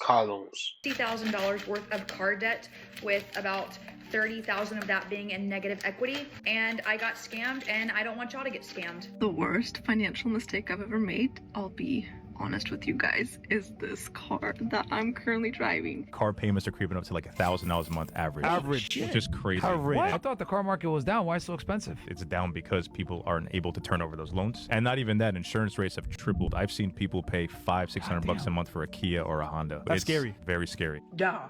car loans. $50,000 worth of car debt, with about 30,000 of that being in negative equity, and I got scammed, and I don't want y'all to get scammed. The worst financial mistake I've ever made, I'll be honest with you guys, is this car that I'm currently driving. Car payments are creeping up to like $1,000 a month average. Which is crazy. I thought the car market was down. Why so expensive? It's down because people aren't able to turn over those loans. And not even that, insurance rates have tripled. I've seen people pay $500-600 a month for a Kia or a Honda. That's scary. Very scary. Y'all,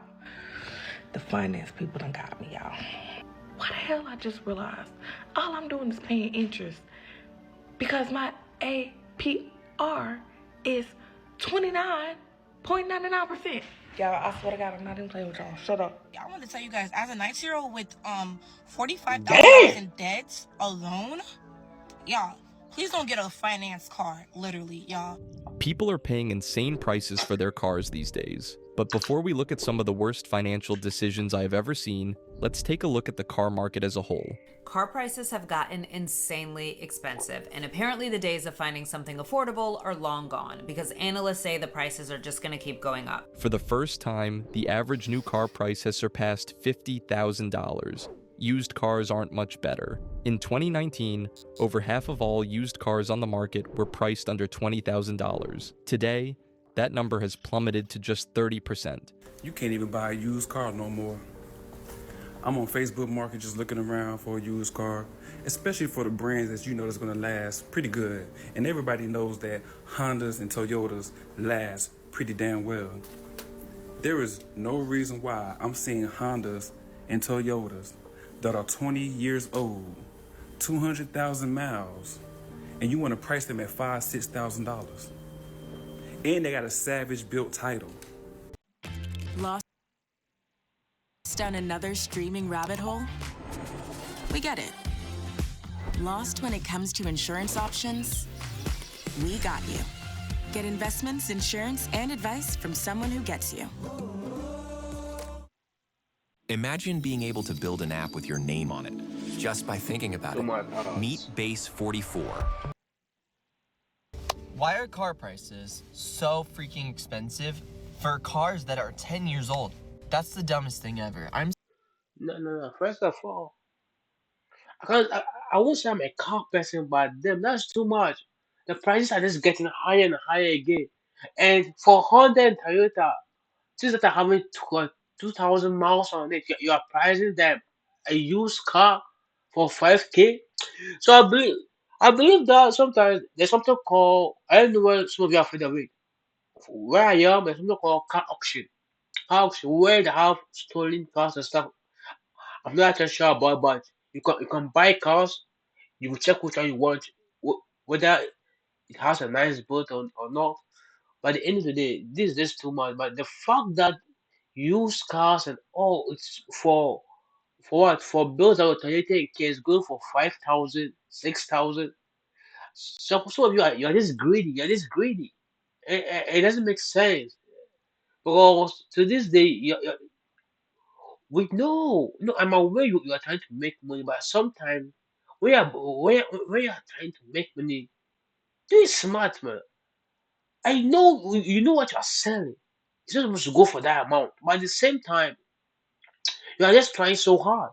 the finance people done got me, y'all. What the hell I just realized? All I'm doing is paying interest because my APR is 29.99%. Y'all, I swear to God, I'm not even playing with y'all. Shut up. I want to tell you guys, as a night zero with $45,000 in debts alone, y'all, please don't get a finance car, literally, y'all. People are paying insane prices for their cars these days. But before we look at some of the worst financial decisions I have ever seen, let's take a look at the car market as a whole. Car prices have gotten insanely expensive, and apparently the days of finding something affordable are long gone, because analysts say the prices are just going to keep going up. For the first time, the average new car price has surpassed $50,000. Used cars aren't much better. In 2019, over half of all used cars on the market were priced under $20,000. Today, that number has plummeted to just 30%. You can't even buy a used car no more. I'm on Facebook Market just looking around for a used car, especially for the brands that you know that's gonna last pretty good. And everybody knows that Hondas and Toyotas last pretty damn well. There is no reason why I'm seeing Hondas and Toyotas that are 20 years old, 200,000 miles, and you wanna price them at $5,000-6,000. And they got a Savage built title. Lost down another streaming rabbit hole? We get it. Lost when it comes to insurance options? We got you. Get investments, insurance, and advice from someone who gets you. Imagine being able to build an app with your name on it, just by thinking about it. Meet Base44. Why are car prices so freaking expensive for cars that are 10 years old? That's the dumbest thing ever. No. First of all, I won't say I'm a car person, but them, that's too much. The prices are just getting higher and higher again. And for Honda and Toyota, since that are having 2,000 miles on it, you are pricing them a used car for 5K. So I believe that sometimes there's something called, I don't know where some of you are afraid of it. Where I am, there's something called car auction. Car auction where they have stolen cars and stuff. I'm not too sure about, but you can buy cars. You will check which one you want, whether it has a nice build or not. By the end of the day, this is just too much. But the fact that used cars and all, it's for what? For bills that will Toyota is good for 5,000, 6,000. Some of you you're just greedy. You're just greedy. It doesn't make sense because to this day, we know. No, I'm aware you are trying to make money, but sometimes when you are trying to make money, do it smart, man. I know you know what you are selling. You're not supposed to go for that amount, but at the same time, you are just trying so hard.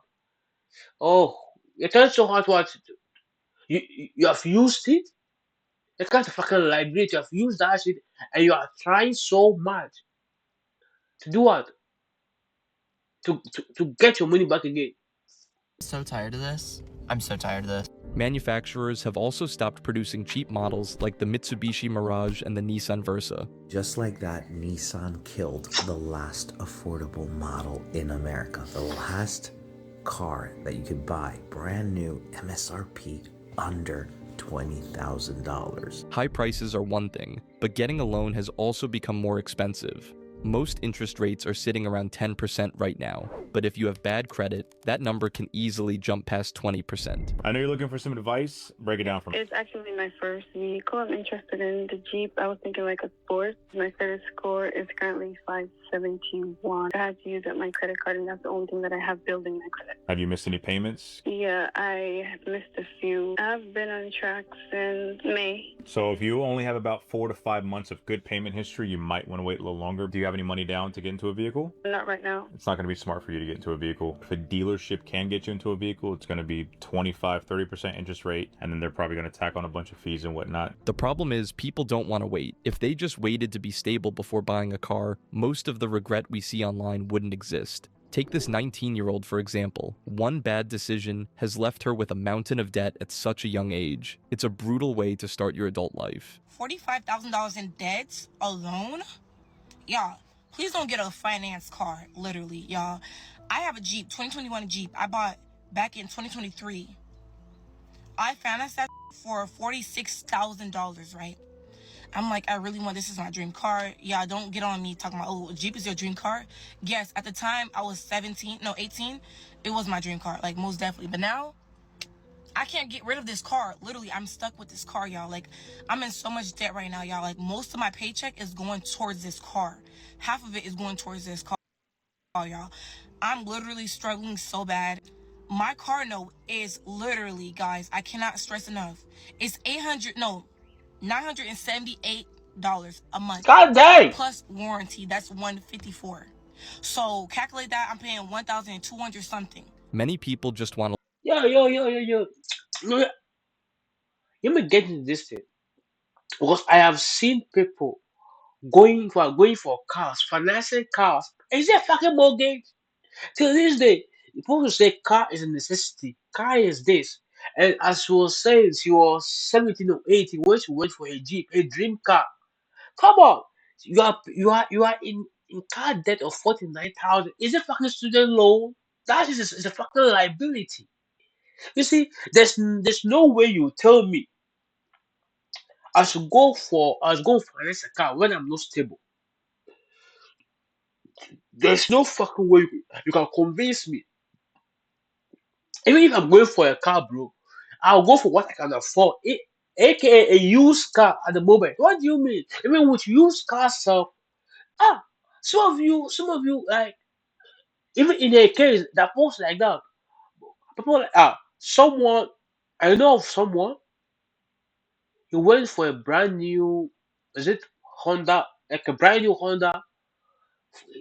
Oh, you're trying so hard. What you have used it? It's kind of fucking liability. You have used that shit, and you are trying so much to do what? To get your money back again. So tired of this. I'm so tired of this. Manufacturers have also stopped producing cheap models like the Mitsubishi Mirage and the Nissan Versa. Just like that, Nissan killed the last affordable model in America. The last car that you could buy, brand new, MSRP under $20,000. High prices are one thing, but getting a loan has also become more expensive. Most interest rates are sitting around 10% right now, but if you have bad credit, that number can easily jump past 20%. I know you're looking for some advice. Break it down for me. It's actually my first vehicle. I'm interested in the Jeep. I was thinking like a Sport. My credit score is currently 571. I had to use up my credit card, and that's the only thing that I have building my credit. Have you missed any payments? Yeah, I missed a few. I've been on track since May. So if you only have about 4 to 5 months of good payment history, you might want to wait a little longer. Do you have have any money down to get into a vehicle? Not right now. It's not going to be smart for you to get into a vehicle. If a dealership can get you into a vehicle, it's going to be 25-30% interest rate, and then they're probably going to tack on a bunch of fees and whatnot. The problem is people don't want to wait. If they just waited to be stable before buying a car, most of the regret we see online wouldn't exist. Take this 19-year-old for example. One bad decision has left her with a mountain of debt at such a young age. It's a brutal way to start your adult life. $45,000 in debts alone? Y'all, please don't get a finance car, literally, y'all. I have a Jeep, 2021 Jeep. I bought back in 2023. I financed that for $46,000, right? I'm like, I really want, this is my dream car. Yeah, don't get on me talking about, oh, Jeep is your dream car. Yes, at the time I was 18, it was my dream car, like most definitely. But now, I can't get rid of this car. Literally, I'm stuck with this car, y'all. Like, I'm in so much debt right now, y'all. Like, most of my paycheck is going towards this car. Half of it is going towards this car, y'all. I'm literally struggling so bad. My car note is literally, guys, I cannot stress enough. It's $978 a month. God dang! Plus warranty, that's $154. So calculate that, I'm paying $1,200 something. Many people just want to... Yo. Let me get into this thing. Because I have seen people going for cars, financing cars. Is it fucking mortgage? Till this day, people say car is a necessity. Car is this. And as she was saying, she was 17 or 18 when she went for a Jeep, a dream car. Come on. You are in car debt of 49,000. Is it fucking student loan? That is a fucking liability. You see, there's no way you tell me I should go finance a car when I'm not stable. There's no fucking way you can convince me. Even if I'm going for a car, bro, I'll go for what I can afford. AKA a used car at the moment. What do you mean? Even with used car stuff, some of you like even in a case that post like that, people like someone I know of someone he went for a brand new is it Honda like a brand new Honda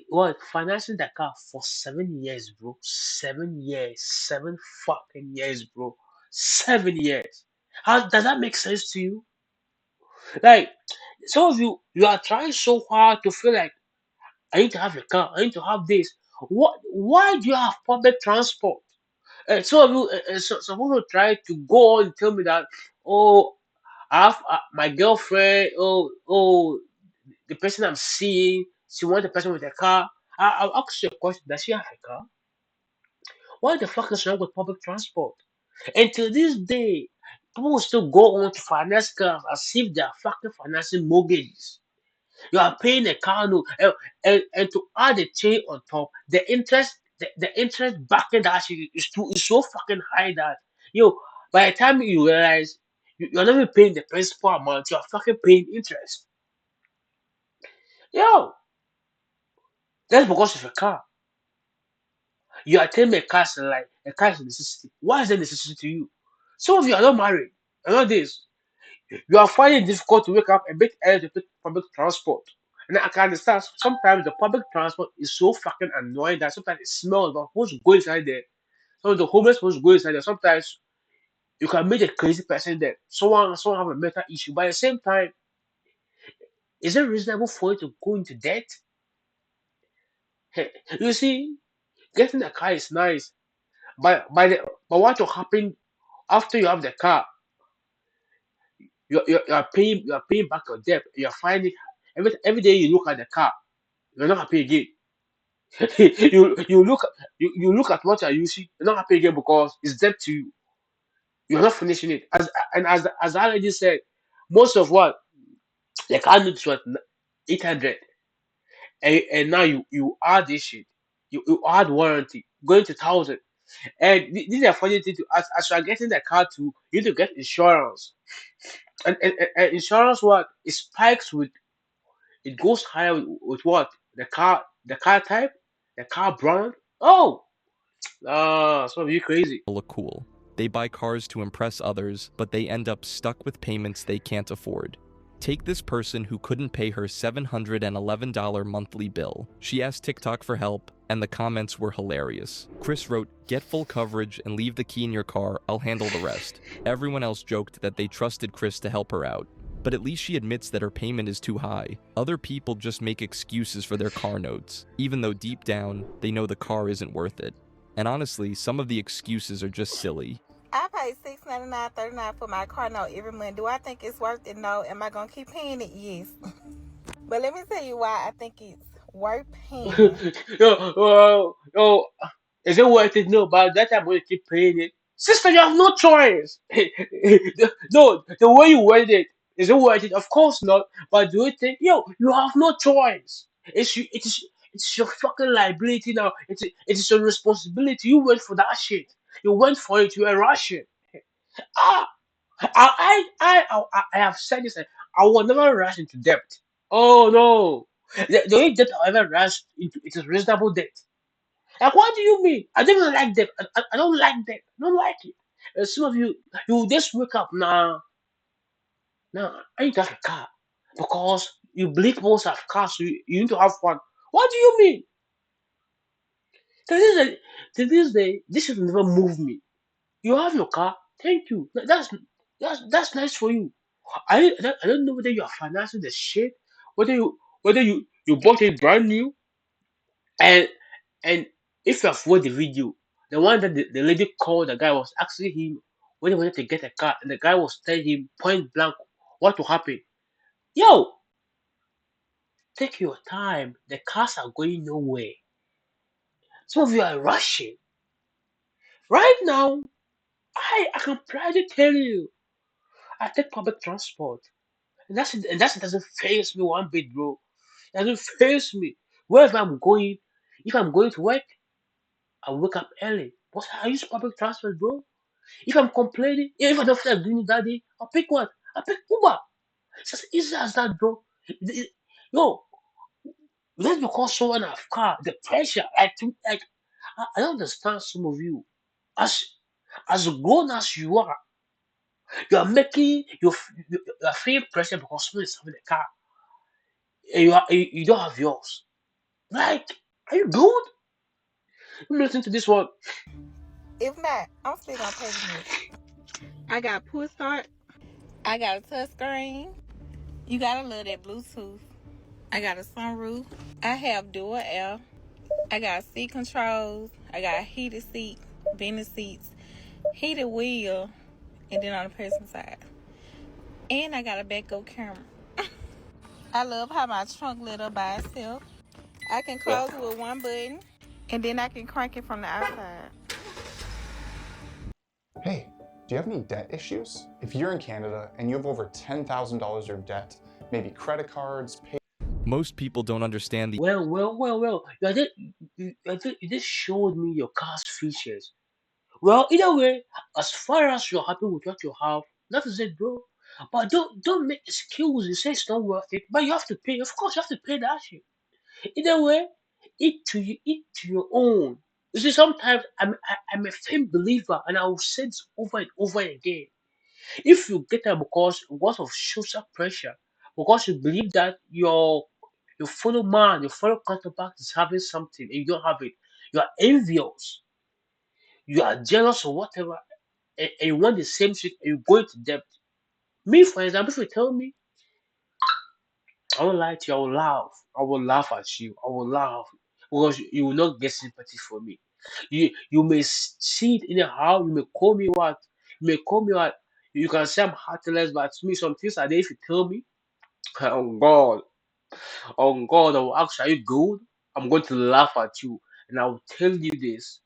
what financing the car for 7 years, bro. 7 years, 7 fucking years, bro. 7 years. How does that make sense to you? Like some of you are trying so hard to feel like I need to have a car, I need to have this. What? Why do you have public transport? Some of you, some people try to go on and tell me that oh, I have my girlfriend. Oh, the person I'm seeing, she wants the person with a car. I'll ask you a question. Does she have a car? Why the fuck is wrong with public transport? And to this day, people will still go on to finance cars as if they are fucking financing mortgages. You are paying a car note, and to add a chain on top, the interest backing that shit is so fucking high that by the time you realize you're not even paying the principal amount, you're fucking paying interest. Yo, that's because of a car. You are telling me a car is a necessity. Why is it a necessity to you? Some of you are not married. You're not this. You are finding it difficult to wake up and make early to take public transport. And I can understand sometimes the public transport is so fucking annoying that sometimes it smells, but supposed to go inside there. So the homeless supposed to go inside there. Sometimes you can meet a crazy person there. Someone have a mental issue. But at the same time, is it reasonable for you to go into debt? Hey, you see, getting a car is nice. But what will happen after you have the car? You are paying back your debt. You are finding every day you look at the car, you're not happy again. You look at what you're using, you're not happy again because it's debt to you. You're not finishing it. As I already said, most of what the car needs what 800, and now you add this shit. You add warranty going to 1,000. And this is a funny thing to as you are getting the car too, you need to get insurance. And insurance what it spikes with it goes higher with what? The car type, the car brand. Oh some of you crazy. look cool. They buy cars to impress others, but they end up stuck with payments they can't afford. Take this person who couldn't pay her $711 monthly bill. She asked TikTok for help, and the comments were hilarious. Chris wrote, "Get full coverage and leave the key in your car, I'll handle the rest." Everyone else joked that they trusted Chris to help her out. But at least she admits that her payment is too high. Other people just make excuses for their car notes, even though deep down, they know the car isn't worth it. And honestly, some of the excuses are just silly. I pay $699.39 for my car note every month. Do I think it's worth it? No. Am I going to keep paying it? Yes. But let me tell you why I think it's worth paying. Yo, is it worth it? No, but that I'm going to keep paying it. Sister, you have no choice. No, the way you word it, is it worth it? Of course not. But do you think, you have no choice. It's your fucking liability now. It's your responsibility. You went for that shit. You went for it. You were rushing. Ah, I have said this. I will never rush into debt. Oh no, the only debt I ever rush into it is reasonable debt. Like, what do you mean? I don't even like debt. I don't like debt. I don't like it. Some of you just wake up now. I need to have a car because you believe most have cars, so you need to have one. What do you mean? To this day, this should never move me. You have your car. Thank you. That's nice for you. I don't know whether you are financing the shit, whether you bought it brand new, and and if you have watched the video, the one that the lady called the guy was asking him when he wanted to get a car, and the guy was telling him point blank what will happen. Yo, take your time. The cars are going nowhere. Some of you are rushing. Right now, I can proudly tell you, I take public transport. And that doesn't faze me one bit, bro. It doesn't faze me. Wherever I'm going, if I'm going to work, I wake up early. But I use public transport, bro. If I'm complaining, if I don't feel like doing it that day, I'll pick what? I'll pick Uber. It's as easy as that, bro. Yo, just because someone have car, the pressure, I don't understand some of you. As as grown as you are making you are feeling pressure because someone is having a car and you don't have yours. Like, are you good? Let me listen to this one. If not, I'm still going to pay this. I got push start. I got a touch screen. You got to love that Bluetooth. I got a sunroof. I have dual air. I got seat controls. I got heated seat, bendy seats, heated wheel, and then on the passenger side. And I got a backup camera. I love how my trunk lit up by itself. I can close it with one button, and then I can crank it from the outside. Hey, do you have any debt issues? If you're in Canada and you have over $10,000 of debt, maybe credit cards, Most people don't understand the Well. You just showed me your car's features. Well, either way, as far as you're happy with what you have, that is it, bro. But don't make excuses. Say it's not worth it, but you have to pay. Of course, you have to pay that shit. Either way, eat to your own. You see, sometimes I'm a firm believer, and I will say this over and over again. If you get that because of social pressure, because you believe that your fellow man, your fellow counterpart is having something and you don't have it, you are envious, you are jealous or whatever, and you want the same shit and you go into debt. Me, for example, if you tell me, I won't lie to you, I will laugh. I will laugh at you. I will laugh because you will not get sympathy from me. You may see it anyhow. You may call me what? You may call me what? You can say I'm heartless, but to me, some things are there. If you tell me, oh God, I will ask, are you good? I'm going to laugh at you, and I will tell you this: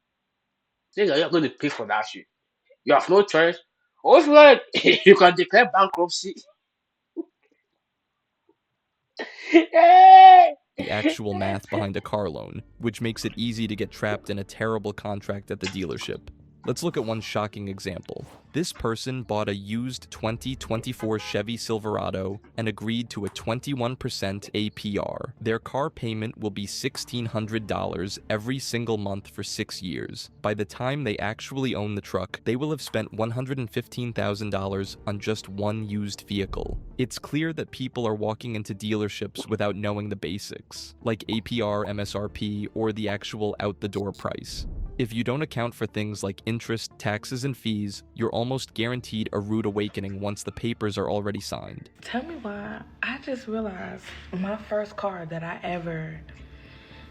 nigga, you're going to pay for that shit. You have no choice. Or if you like, you can declare bankruptcy. the actual math behind a car loan, which makes it easy to get trapped in a terrible contract at the dealership. Let's look at one shocking example. This person bought a used 2024 Chevy Silverado and agreed to a 21% APR. Their car payment will be $1,600 every single month for 6 years. By the time they actually own the truck, they will have spent $115,000 on just one used vehicle. It's clear that people are walking into dealerships without knowing the basics, like APR, MSRP, or the actual out-the-door price. If you don't account for things like interest, taxes, and fees, you're almost guaranteed a rude awakening once the papers are already signed. Tell me why. I just realized my first car that I ever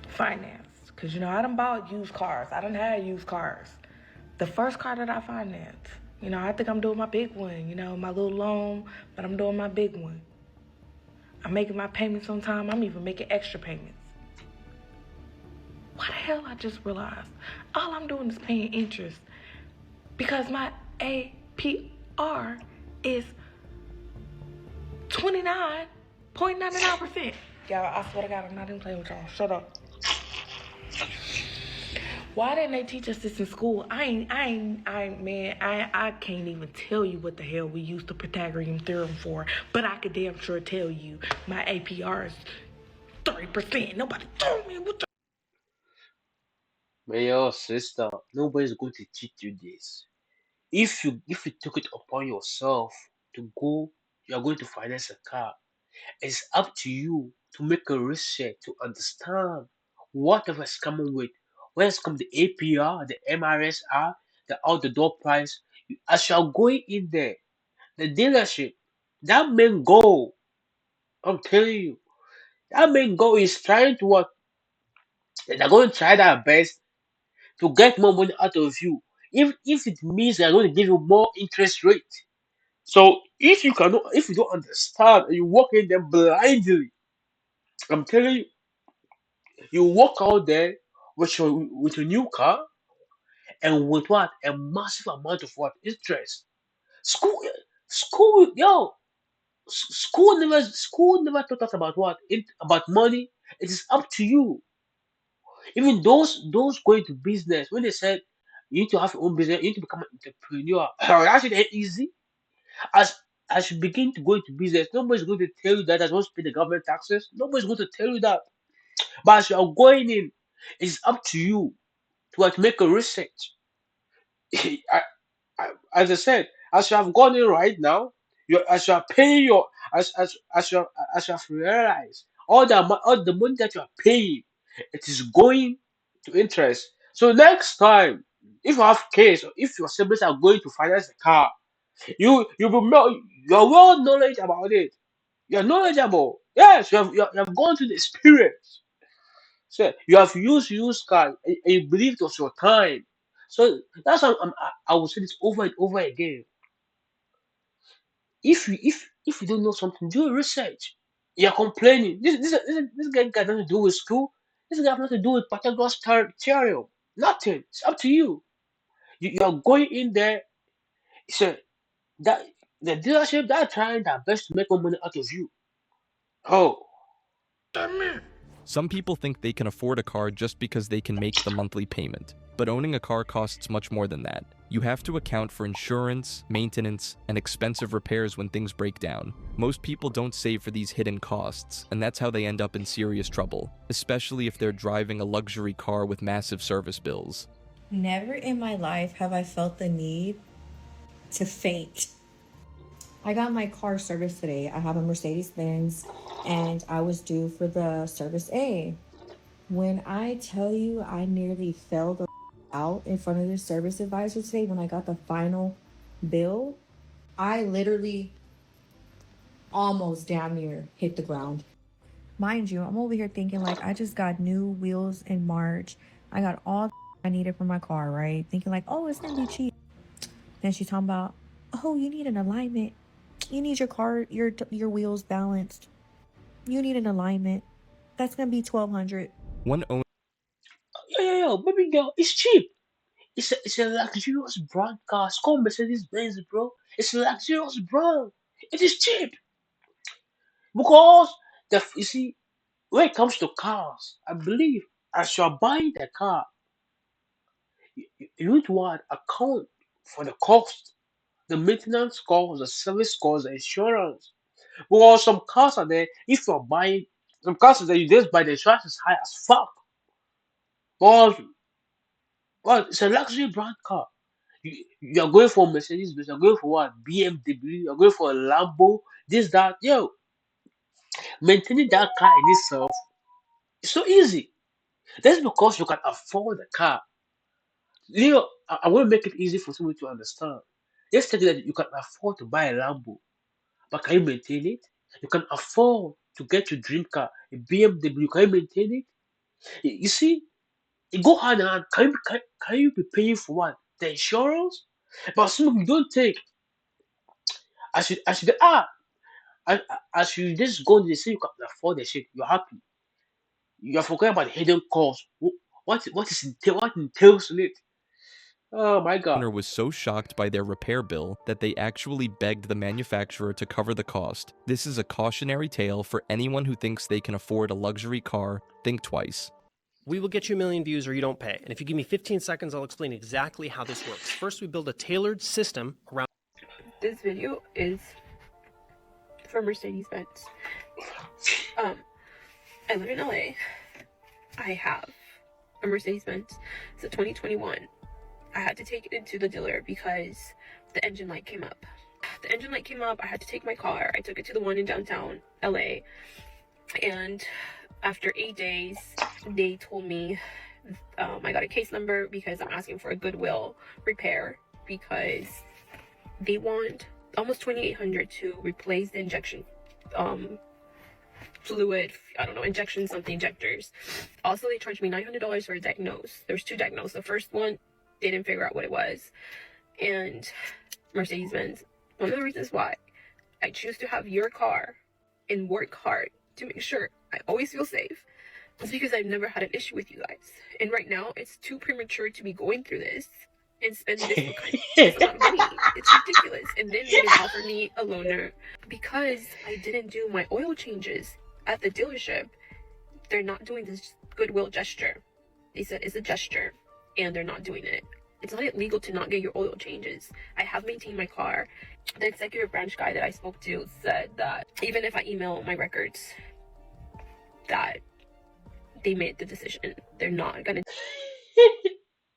financed, because you know I done bought used cars. I done had used cars. The first car that I financed, you know, I think I'm doing my big one, you know, my little loan, but I'm doing my big one. I'm making my payments on time. I'm even making extra payments. Why the hell I just realized all I'm doing is paying interest because my APR is 29.99%. Y'all, I swear to God, I'm not even playing with y'all. Shut up. Why didn't they teach us this in school? I can't even tell you what the hell we used the Pythagorean theorem for, but I could damn sure tell you my APR is 30%. Nobody told me what the... But yo, sister, nobody's going to teach you this. If you took it upon yourself to go, you are going to finance a car. It's up to you to make a research to understand whatever is coming with. When it's come the APR, the MRSR, the out the door price. As you are going in there, the dealership, that main goal, I'm telling you, that main goal is trying to what? They're going to try their best to get more money out of you. If it means they're going to give you more interest rate. So if you don't understand and you walk in there blindly, I'm telling you, you walk out there with your new car and with what? A massive amount of what? Interest. School school yo school never taught us about what? About money. It is up to you. Even those going to business, when they said you need to have your own business, you need to become an entrepreneur. That ain't easy. As as you begin to go into business, nobody's going to tell you that as once you pay the government taxes. Nobody's going to tell you that. But as you are going in, it's up to you to like make a research. As I said, as you have gone in right now, as you are paying your as you have realized all the money that you are paying, it is going to interest. So next time, if you have case or if your siblings are going to finance a car, you're well knowledge about it. You're knowledgeable. Yes, you have gone through the experience. So you have used car and you believe it was your time. So that's how I will say this over and over again. If you don't know something, do research. You're complaining. This guy got nothing to do with school. This guy has nothing to do with Pythagoras theorem. Nothing. It's up to you. You are going in there. So that the dealership they're trying their best to make more money out of you. Oh, Some people think they can afford a car just because they can make the monthly payment, but owning a car costs much more than that. You have to account for insurance, maintenance, and expensive repairs when things break down. Most people don't save for these hidden costs, and that's how they end up in serious trouble, especially if they're driving a luxury car with massive service bills. Never in my life have I felt the need to faint. I got my car serviced today. I have a Mercedes-Benz and I was due for the service A. When I tell you I nearly fell the out in front of the service advisor today when I got the final bill, I literally almost damn near hit the ground. Mind you, I'm over here thinking like I just got new wheels in March. I got all I needed for my car, right? Thinking like, oh, it's gonna be cheap. Then she's talking about, oh, you need an alignment. You need your car, your wheels balanced. You need an alignment. That's gonna be $1,200. One owner yo, baby girl, it's cheap. It's a luxurious brand car. It's called Mercedes Benz, bro. It's a luxurious brand. It is cheap because you see, when it comes to cars, I believe as you are buying the car, You need to what? Account for the cost, the maintenance cost, the service cost, the insurance. Because some cars are there, if you're buying, some cars are there, you just buy the insurance is high as fuck. But it's a luxury brand car. You're going for Mercedes, but you're going for what? BMW, you're going for a Lambo, this, that. Yo, maintaining that car in itself is so easy. That's because you can afford the car. Leo, I want to make it easy for somebody to understand. Let's take it that you can afford to buy a Lambo, but can you maintain it? You can afford to get your dream car, a BMW. Can you maintain it? You see, it go hand in hand. Can you be paying for what? The insurance? But some of you don't take. As as you just go and they say you can afford the shit, you're happy. You're forgetting about the hidden cost. What entails in it? Oh my god. Owner was so shocked by their repair bill that they actually begged the manufacturer to cover the cost. This is a cautionary tale for anyone who thinks they can afford a luxury car. Think twice. We will get you 1 million views or you don't pay. And if you give me 15 seconds, I'll explain exactly how this works. First, we build a tailored system around. This video is for Mercedes-Benz. I live in LA. I have a Mercedes-Benz. It's a 2021. I had to take it into the dealer because the engine light came up. The engine light came up. I had to take my car. I took it to the one in downtown LA. And after 8 days, they told me I got a case number because I'm asking for a Goodwill repair because they want almost $2,800 to replace the injection fluid, I don't know, injection something injectors. Also, they charged me $900 for a diagnose. There's 2 diagnoses. The first one, they didn't figure out what it was. And Mercedes-Benz, one of the reasons why I choose to have your car and work hard to make sure I always feel safe is because I've never had an issue with you guys. And right now, it's too premature to be going through this and spending this amount of money. It's ridiculous. And then they didn't offer me a loaner because I didn't do my oil changes at the dealership. They're not doing this goodwill gesture. They said it's a gesture and they're not doing it. It's not illegal to not get your oil changes. I have maintained my car. The executive branch guy that I spoke to said that even if I email my records, that they made the decision. They're not gonna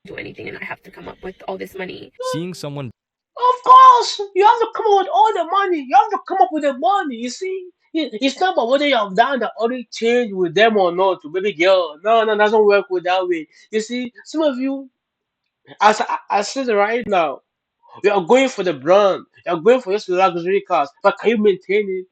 do anything and I have to come up with all this money. Seeing someone. Of course, you have to come up with all the money. You have to come up with the money. You see, it's not about whether you have done the only change with them or not. Baby girl, no, doesn't work with that way. You see, some of you, as I said right now, you are going for the brand. You are going for just luxury cars, but can you maintain it?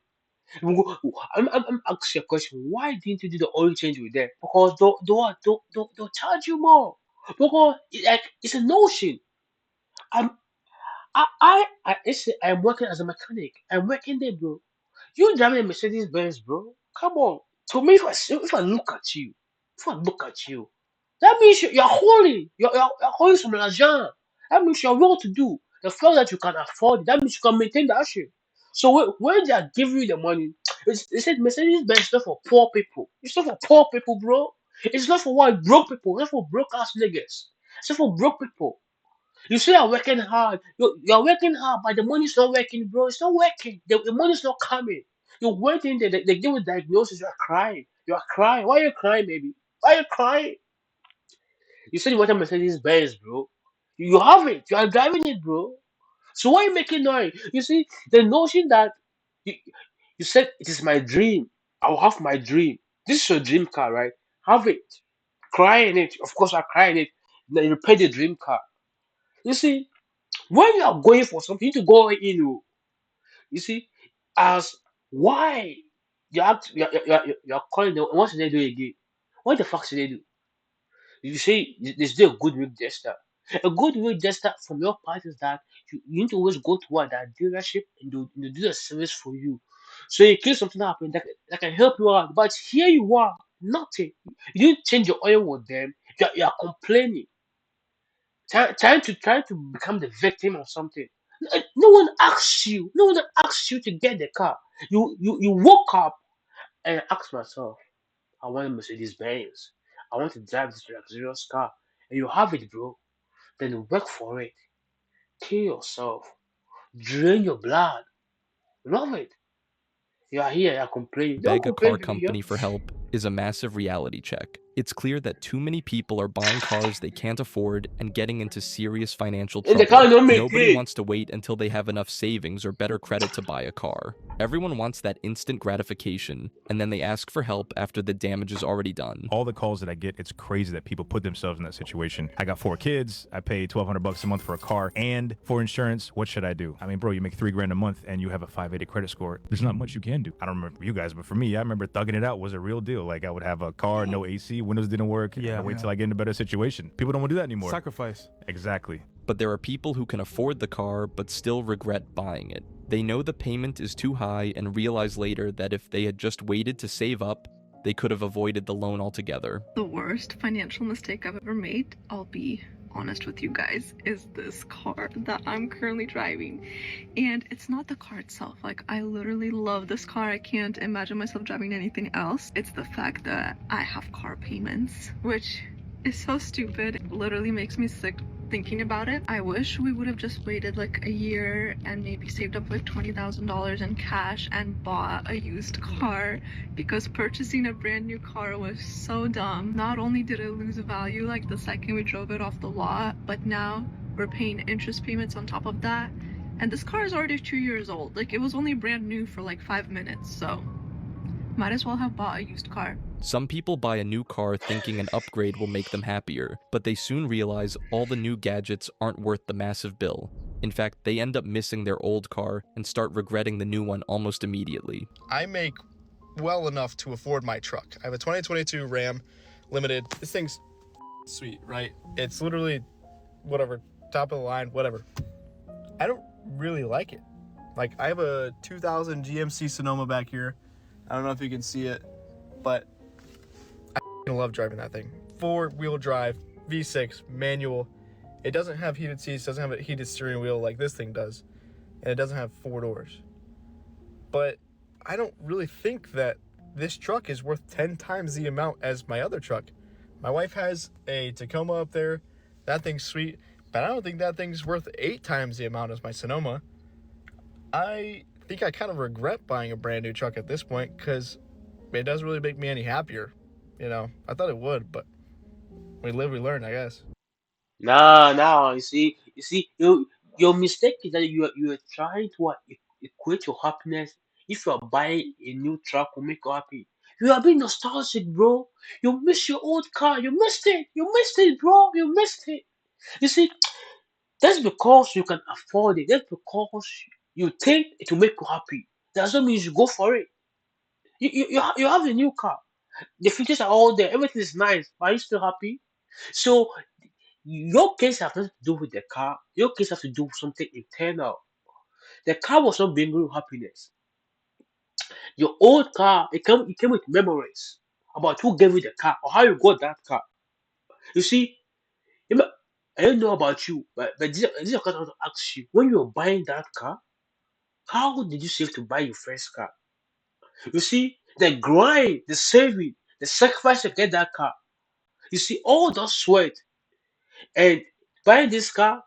I'm asking you a question. Why didn't you do the oil change with them? Because they'll charge you more. Because it's a notion. I'm working as a mechanic. I'm working there, bro. You driving a Mercedes Benz, bro. Come on. To me, if I look at you, that means you're holy. You're holy from l'argent. That means you're well to do. The fact that you can afford it, that means you can maintain that shit. So when they are giving you the money, they said Mercedes Benz is not for poor people. It's not for poor people, bro. It's not for what broke people. It's not for broke ass niggas. It's not for broke people. You say you're working hard. You're working hard, but the money's not working, bro. It's not working. The money's not coming. You went in there, they give you diagnosis, you're crying. You're crying. Why are you crying, baby? Why are you crying? You said you want a Mercedes Benz, bro. You have it. You are driving it, bro. So why are you making noise? You see, the notion that you, you said it is my dream. I will have my dream. This is your dream car, right? Have it. Cry in it. Of course, I cry in it. Then you pay the dream car. You see, when you are going for something, you need to go in. You see, as why you're calling them. What should they do again? What the fuck should they do? You say there's still a good week gesture. A good week gesture from your part is that you need to always go to that dealership and do the service for you. So in case something happens, that can help you out. But here you are, nothing. You didn't change your oil with them. You're complaining. Trying to become the victim of something. No one asks you. No one asks you to get the car. You woke up and asked myself, I want a Mercedes Benz. I want to drive this luxurious car, and you have it, bro. then work for it. Kill yourself. Drain your blood. Love it. You are here, you're complaining. Don't Beg a complain, car baby girl. company for help is a massive reality check. It's clear that too many people are buying cars they can't afford and getting into serious financial And the trouble. car don't make Nobody it. wants to wait until they have enough savings or better credit to buy a car. Everyone wants that instant gratification, and then they ask for help after the damage is already done. All the calls that I get, it's crazy that people put themselves in that situation. I got 4 kids, I pay $1,200 a month for a car and for insurance. What should I do? I mean, bro, you make $3 grand a month and you have a 580 credit score. There's not much you can do. I don't remember you guys, but for me, I remember thugging it out was a real deal. Like I would have a car, no AC, windows didn't work. Yeah, I wait till I get in a better situation. People don't want to do that anymore. Sacrifice. Exactly. But there are people who can afford the car but still regret buying it. They know the payment is too high and realize later that if they had just waited to save up, they could have avoided the loan altogether. The worst financial mistake I've ever made, I'll be honest with you guys, is this car that I'm currently driving. And it's not the car itself. Like, I literally love this car. I can't imagine myself driving anything else. It's the fact that I have car payments, which is so stupid. It literally makes me sick thinking about it. I wish we would have just waited like a year and maybe saved up like $20,000 in cash and bought a used car, because purchasing a brand new car was so dumb. Not only did it lose value like the second we drove it off the lot, but now we're paying interest payments on top of that. And this car is already 2 years old. Like, it was only brand new for like 5 minutes, so might as well have bought a used car. Some people buy a new car thinking an upgrade will make them happier, but they soon realize all the new gadgets aren't worth the massive bill. In fact, they end up missing their old car and start regretting the new one almost immediately. I make well enough to afford my truck. I have a 2022 Ram Limited. This thing's sweet, right? It's literally whatever, top of the line, whatever. I don't really like it. Like, I have a 2000 GMC Sonoma back here. I don't know if you can see it, but I love driving that thing. 4-wheel drive, V6, manual. It doesn't have heated seats, doesn't have a heated steering wheel like this thing does, and it doesn't have 4 doors. But I don't really think that this truck is worth 10 times the amount as my other truck. My wife has a Tacoma up there. That thing's sweet, but I don't think that thing's worth 8 times the amount as my Sonoma. I think I kind of regret buying a brand new truck at this point, because it doesn't really make me any happier. You know, I thought it would, but we live, we learn, I guess. Nah. You see, your mistake is that you are trying to equate your happiness. If you are buying a new truck, will make you happy. You are being nostalgic, bro. You miss your old car. You missed it. You missed it, bro. You missed it. You see, that's because you can afford it. That's because you think it will make you happy. That doesn't mean you go for it. You have a new car. The features are all there. Everything is nice. But are you still happy? So your case has nothing to do with the car. Your case has to do with something internal. The car was not bringing you happiness. Your old car, it came with memories about who gave you the car or how you got that car. You see, I don't know about you, but this is a question I want to ask you. When you were buying that car, how did you save to buy your first car? You see, the grind, the saving, the sacrifice to get that car. You see, all that sweat and buying this car,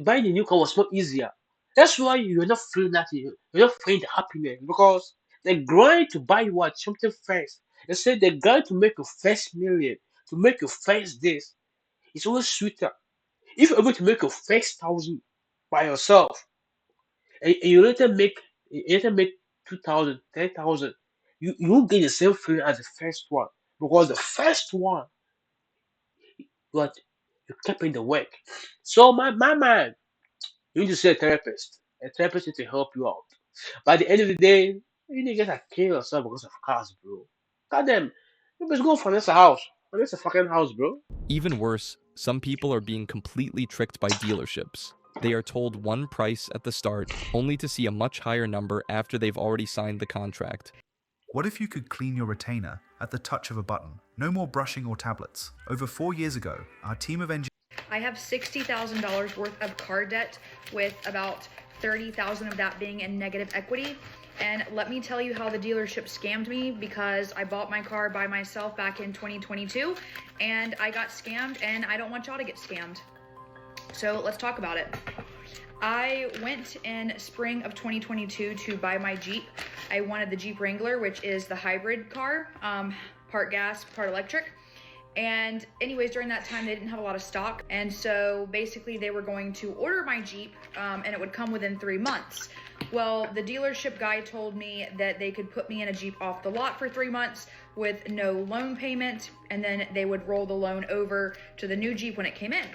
buying the new car was not easier. That's why you're not feeling that. You're not feeling the happiness because the grind to buy what something first. They said the grind to make your first million, to make your first this, it's always sweeter. If you're able to make your first 1,000 by yourself, and you later make 2,000, 10,000, you won't get the same feeling as the first one because the first one, what you kept in the work. So my man, you need to see a therapist. A therapist needs to help you out. By the end of the day, you need to just kill yourself because of cars, bro. Goddamn, you just go finance a house. Finance a fucking house, bro. Even worse, some people are being completely tricked by dealerships. They are told one price at the start, only to see a much higher number after they've already signed the contract. What if you could clean your retainer at the touch of a button? No more brushing or tablets. Over 4 years ago, our team of engineers... I have $60,000 worth of car debt, with about $30,000 of that being in negative equity. And let me tell you how the dealership scammed me, because I bought my car by myself back in 2022 and I got scammed, and I don't want y'all to get scammed. So let's talk about it. I went in spring of 2022 to buy my Jeep. I wanted the Jeep Wrangler, which is the hybrid car, part gas, part electric. And anyways, during that time, they didn't have a lot of stock. And so basically they were going to order my Jeep and it would come within 3 months. Well, the dealership guy told me that they could put me in a Jeep off the lot for 3 months with no loan payment. And then they would roll the loan over to the new Jeep when it came in.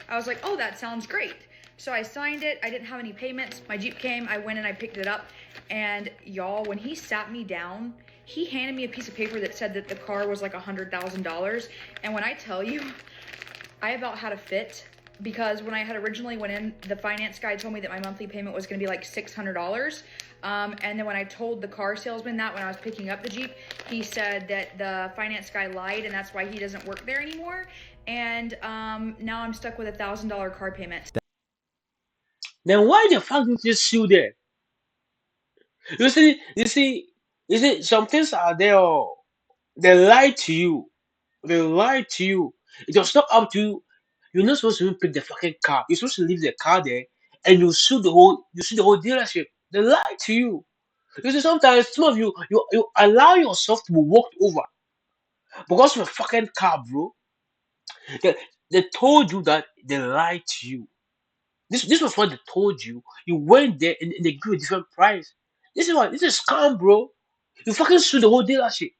I was like, oh, that sounds great. So I signed it. I didn't have any payments. My Jeep came. I went and I picked it up. And y'all, when he sat me down, he handed me a piece of paper that said that the car was like $100,000. And when I tell you, I about had a fit, because when I had originally went in, the finance guy told me that my monthly payment was gonna be like $600. And then when I told the car salesman that when I was picking up the Jeep, he said that the finance guy lied and that's why he doesn't work there anymore. And now I'm stuck with a $1,000 car payment. Then why the fuck did you sue them? You see, some things are there. They lie to you. They lie to you. It was not up to you. You're not supposed to even pick the fucking car. You're supposed to leave the car there, and you sue the whole dealership. They lie to you. You see, sometimes some of you allow yourself to be walked over because of a fucking car, bro. They told you that they lied to you. This was what they told you. You went there and they give you a different price. This is scam, bro. You fucking sue the whole dealership.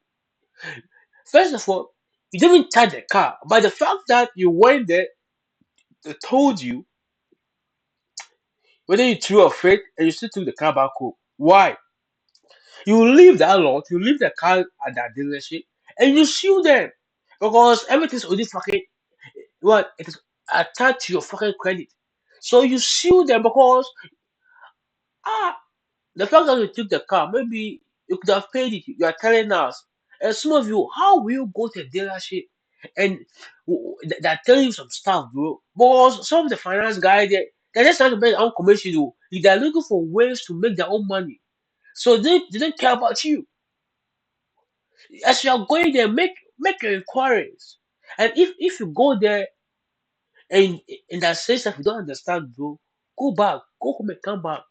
First of all, you didn't even touch the car. By the fact that you went there, they told you whether you threw a fit and you still took the car back home. Why? You leave that lot, you leave the car at that dealership, and you sue them because everything's already fucking it is attached to your fucking credit. So you sue them because the fact that you took the car, maybe you could have paid it. You are telling us, and some of you, how will you go to a dealership and they're telling you some stuff, bro? Because some of the finance guys, they're just trying to make their own commission. Though. They're looking for ways to make their own money, so they don't care about you. As you are going there, make your inquiries, and if you go there and in that sense that you don't understand, bro, go back, go home and come back.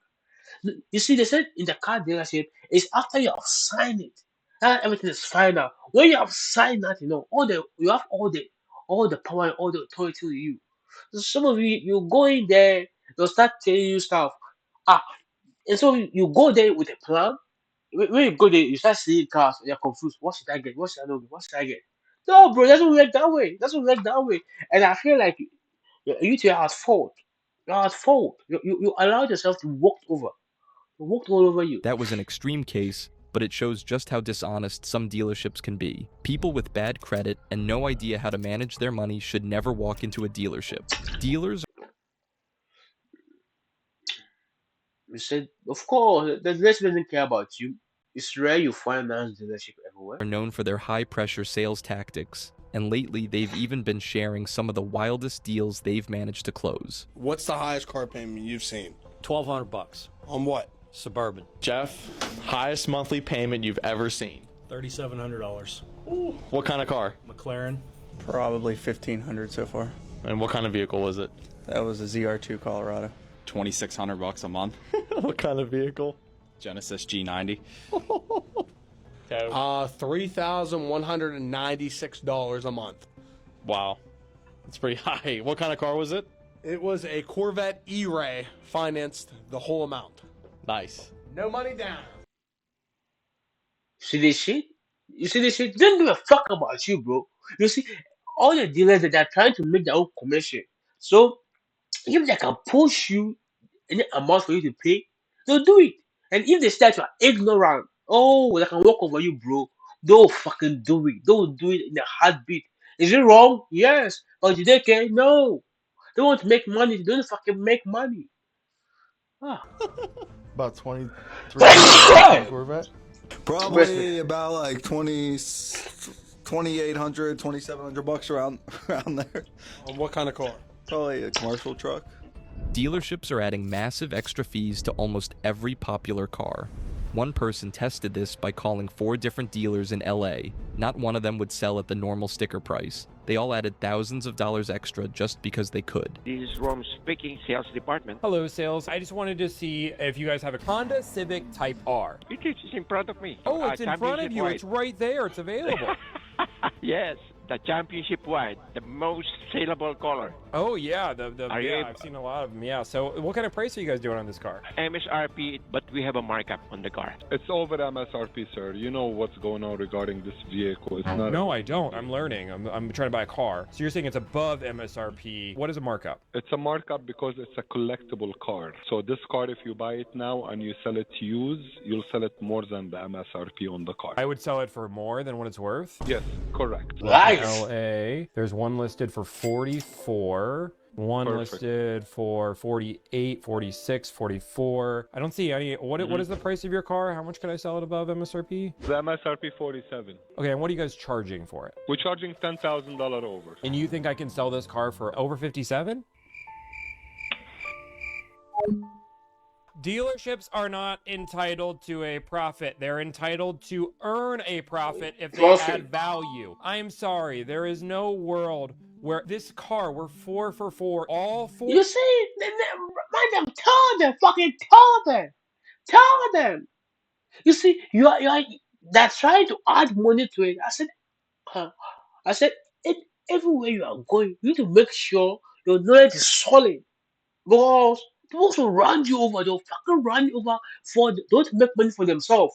You see, they said in the car dealership, it's after you have signed it that everything is final. When you have signed that, you have all the power and all the authority to you. So some of you go in there, they'll start telling you stuff. And so you go there with a plan. When you go there, you start seeing cars, you're confused. What should I get? What should I not get? What should I get? No, bro, it doesn't work that way. It doesn't work that way. And I feel like you two are at fault. You're at fault. You allowed yourself to walk over. Walked all over you. That was an extreme case, but it shows just how dishonest some dealerships can be. People with bad credit and no idea how to manage their money should never walk into a dealership. Dealers We said, of course, the dealership doesn't care about you. It's rare you find a dealership everywhere. are known for their high-pressure sales tactics, and lately they've even been sharing some of the wildest deals they've managed to close. What's the highest car payment you've seen? $1,200. On what? Suburban. Jeff, highest monthly payment you've ever seen? $3,700. What kind of car? McLaren. Probably $1,500 so far. And what kind of vehicle was it? That was a ZR2 Colorado. $2,600 a month. What kind of vehicle? Genesis G90. $3,196 a month. Wow, that's pretty high. What kind of car was it? It was a Corvette E-Ray, financed the whole amount. Nice. No money down. See this shit? You see this shit? They don't give a fuck about you, bro. You see, all the dealers that are trying to make their own commission. So if they can push you any amount for you to pay, they'll do it. And if they start to are ignorant, they can walk over you, bro. They'll fucking do it. They'll do it in a heartbeat. Is it wrong? Yes. But do they care? No. They want to make money. They don't fucking make money. About 23 Corvette. Probably about like 2,800, $2,700 around there. What kind of car? Probably a commercial truck. Dealerships are adding massive extra fees to almost every popular car. One person tested this by calling 4 different dealers in LA. Not one of them would sell at the normal sticker price. They all added thousands of dollars extra just because they could. This is Rom speaking, sales department. Hello, sales. I just wanted to see if you guys have a Honda Civic Type R. It is in front of me. Oh, it's in front of you. It's right there. It's available. Yes, the championship white, the most saleable color. Oh yeah, I've seen a lot of them. Yeah. So, what kind of price are you guys doing on this car? MSRP, but we have a markup on the car. It's over MSRP, sir. You know what's going on regarding this vehicle. It's not. No, I don't. I'm learning. I'm trying to buy a car. So you're saying it's above MSRP. What is a markup? It's a markup because it's a collectible car. So this car, if you buy it now and you sell it used, you'll sell it more than the MSRP on the car. I would sell it for more than what it's worth? Yes, correct. Nice. LA. There's one listed for 44. One Perfect. listed for 48, 46, 44. I don't see any. What is the price of your car? How much can I sell it above MSRP? The MSRP 47. Okay, and what are you guys charging for it? We're charging $10,000 over. And you think I can sell this car for over 57? Dealerships are not entitled to a profit. They're entitled to earn a profit if they add value. I'm sorry, there is no world where this car, we're 4 for 4, all 4. You see, man, tell them, fucking tell them. You see, you're they're trying to add money to it. I said, everywhere you are going, you need to make sure your knowledge is solid, because those who run you over, they'll fucking run you over don't make money for themselves.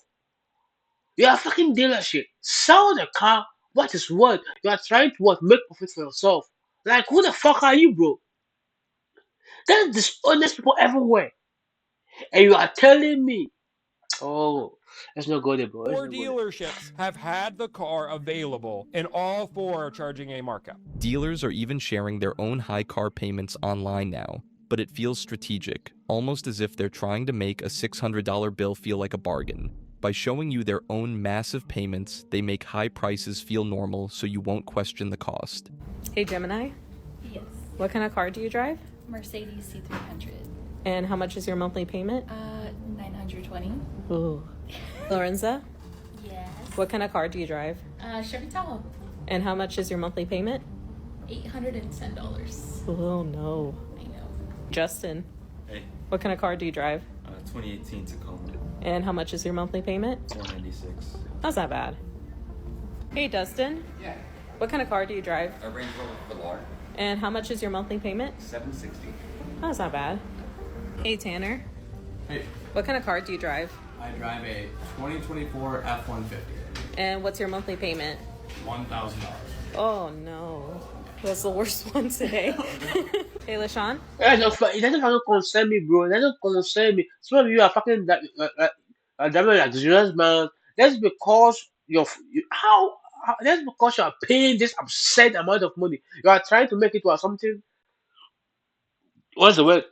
You are a fucking dealership. Sell the car. What is worth? You are trying to make profit for yourself. Like, who the fuck are you, bro? There's dishonest people everywhere. And you are telling me, oh, let's not go there, bro. 4 dealerships have had the car available, and all 4 are charging a markup. Dealers are even sharing their own high car payments online now, but it feels strategic, almost as if they're trying to make a $600 bill feel like a bargain. By showing you their own massive payments, they make high prices feel normal so you won't question the cost. Hey Gemini? Yes. What kind of car do you drive? Mercedes C300. And how much is your monthly payment? $920. Ooh. Lorenza? Yes. What kind of car do you drive? Chevy Tahoe. And how much is your monthly payment? $810. Oh no. I know. Justin? Hey. What kind of car do you drive? 2018 Tacoma. And how much is your monthly payment? $496. That's not bad. Hey Dustin? Yeah. What kind of car do you drive? A Range Rover Velar. And how much is your monthly payment? $760. That's not bad. Hey Tanner? Hey. What kind of car do you drive? I drive a 2024 F-150. And what's your monthly payment? $1,000. Oh no. That's the worst one today. Hey LaShawn? It doesn't fucking concern me, bro. It doesn't concern me. Some of you are fucking driving luxurious, man. That's because that's because you are paying this absurd amount of money. You are trying to make it to something. What's the word?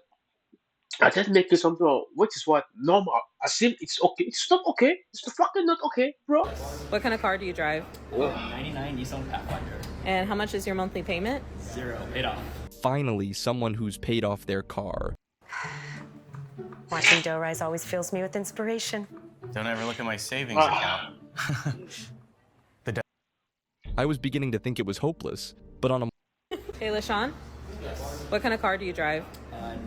I just make it something which is what normal. I assume it's okay. It's not okay. It's fucking not okay, bro. What kind of car do you drive? 99 Nissan Pathfinder. And how much is your monthly payment? 0, paid off. Finally, someone who's paid off their car. Watching dough rise always fills me with inspiration. Don't ever look at my savings account. I was beginning to think it was hopeless, but on a... Hey LaShawn? Yes. What kind of car do you drive?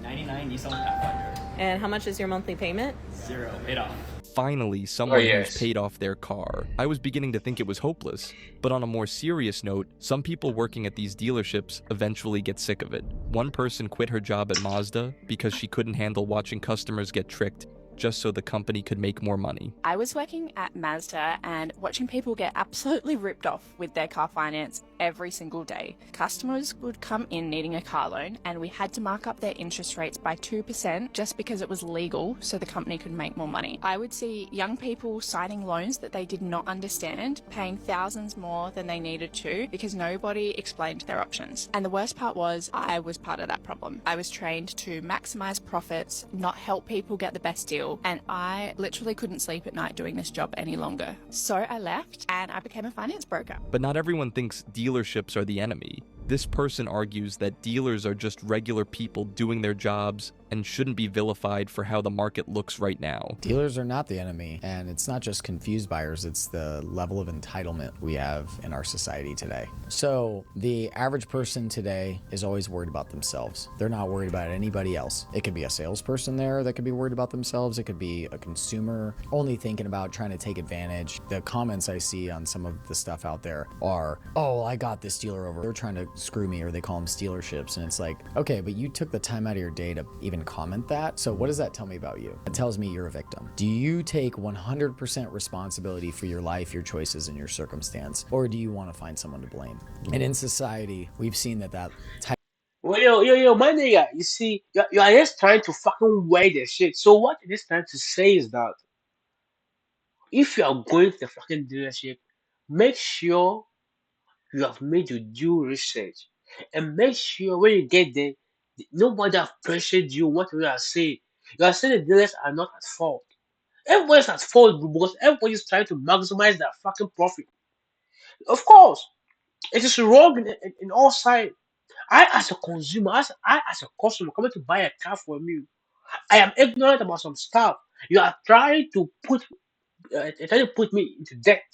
99 Nissan Pathfinder. And how much is your monthly payment? 0, paid off. Finally, someone who's paid off their car. I was beginning to think it was hopeless, but on a more serious note, some people working at these dealerships eventually get sick of it. One person quit her job at Mazda because she couldn't handle watching customers get tricked just so the company could make more money. I was working at Mazda and watching people get absolutely ripped off with their car finance every single day. Customers would come in needing a car loan and we had to mark up their interest rates by 2% just because it was legal so the company could make more money. I would see young people signing loans that they did not understand, paying thousands more than they needed to because nobody explained their options. And the worst part was I was part of that problem. I was trained to maximize profits, not help people get the best deal, and I literally couldn't sleep at night doing this job any longer. So I left and I became a finance broker. But not everyone thinks dealerships are the enemy. This person argues that dealers are just regular people doing their jobs and shouldn't be vilified for how the market looks right now. Dealers are not the enemy, and it's not just confused buyers, it's the level of entitlement we have in our society today. So the average person today is always worried about themselves. They're not worried about anybody else. It could be a salesperson there that could be worried about themselves. It could be a consumer only thinking about trying to take advantage. The comments I see on some of the stuff out there are, oh, I got this dealer over. They're trying to screw me, or they call them stealerships. And it's like, okay, but you took the time out of your day to even comment that. So what does that tell me about you? It tells me you're a victim. Do you take 100% responsibility for your life, your choices, and your circumstance? Or do you want to find someone to blame? And in society, we've seen that type. Well, yo, my nigga, you see, you're just trying to fucking wear the shit. So what it is trying to say is that if you are going to the fucking dealership, make sure you have made your due research. And make sure when you get there, nobody have pressured you whatever you are saying. You are saying the dealers are not at fault. Everybody's at fault because everybody's trying to maximize their fucking profit. Of course, it is wrong in all sides. I, as a consumer, as a customer coming to buy a car from you, I am ignorant about some stuff. You are trying to put me into debt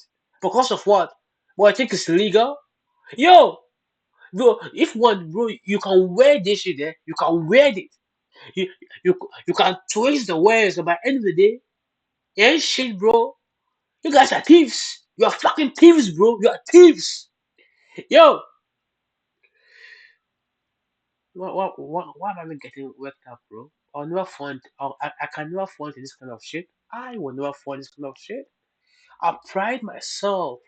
because of what? What I think is illegal. Yo, bro, if one, bro, you can wear this shit there, you can wear it. You you can twist the words, but by the end of the day, you ain't shit, bro. You guys are thieves. You are fucking thieves, bro. You are thieves. Yo, why am I getting worked up, bro? I'll never fund. I can never fund this kind of shit. I will never fund this kind of shit. I pride myself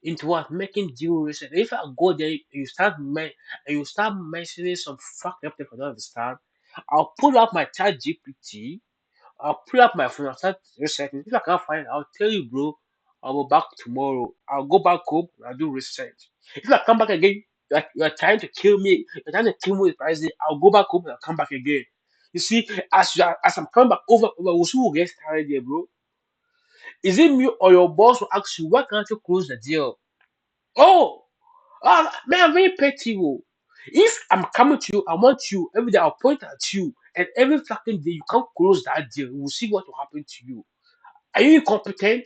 into what making deal research. If I go there, you start mentioning some fucked up thing I don't understand. I'll pull up my chat GPT. I'll pull up my phone. I'll start researching. If I can't find it, I'll tell you, bro. I'll be back tomorrow. I'll go back home and I'll do research. If I come back again, you're trying to kill me. You're trying to kill me with pricing. I'll go back home and I'll come back again. You see, as I'm coming back over, who will get started there, bro? Is it me or your boss will ask you, why can't you close the deal? Oh, man, I'm very petty. Oh. If I'm coming to you, I want you every day. I'll point at you, and every fucking day you can't close that deal. We'll see what will happen to you. Are you incompetent?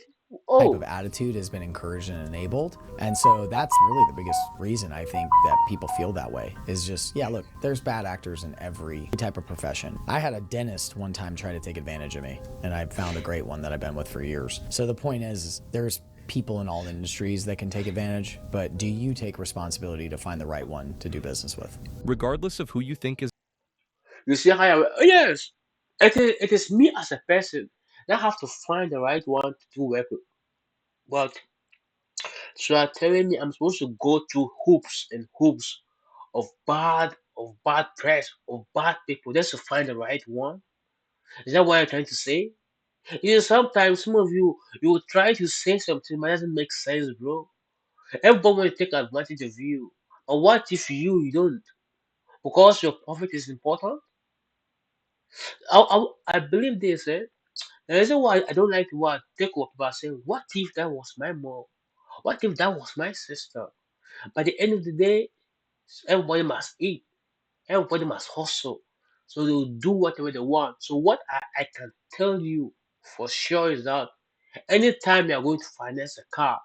Type of attitude has been encouraged and enabled. And so that's really the biggest reason I think that people feel that way is just, yeah, look, there's bad actors in every type of profession. I had a dentist one time try to take advantage of me, and I found a great one that I've been with for years. So the point is there's people in all industries that can take advantage, but do you take responsibility to find the right one to do business with? Regardless of who you think is... You see how yes, it is me as a person that have to find the right one to do work with. But so you're telling me I'm supposed to go through hoops and hoops of bad press, of bad people just to find the right one? Is that what you're trying to say? You know, sometimes some of you will try to say something but it doesn't make sense, bro. Everybody will take advantage of you. But what if you don't? Because your profit is important? I believe this, eh? The reason why I don't like the word take what people are saying, what if that was my mom? What if that was my sister? By the end of the day, everybody must eat. Everybody must hustle. So they'll do whatever they want. So what I can tell you for sure is that anytime you're going to finance a car,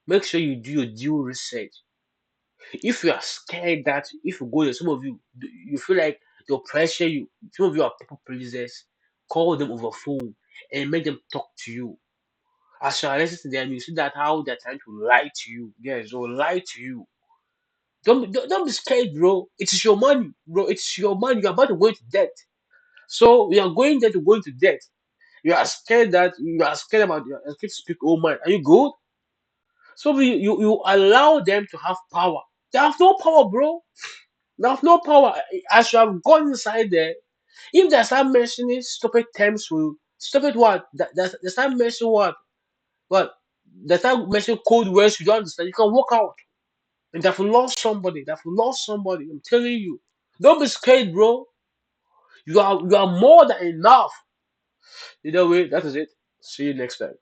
make sure you do your due research. If you are scared that if you go there, some of you feel like they'll pressure you. Some of you are people pleasers. Call them over phone and make them talk to you. As you are listening to them, you see that how they're trying to lie to you. Yes, they'll lie to you. Don't be scared, bro. It's your money, bro. It's your money. You're about to go into debt. So you are going there to go into debt. You are scared about you are scared to speak oh man. Are you good? So you allow them to have power. They have no power, bro. They have no power. As you have gone inside there, if they start mentioning stupid terms for you, stupid what? They start mentioning what? What? They start mentioning code words you don't understand. You can walk out. And they've lost somebody. They've lost somebody. I'm telling you. Don't be scared, bro. You are more than enough. Either way, that is it. See you next time.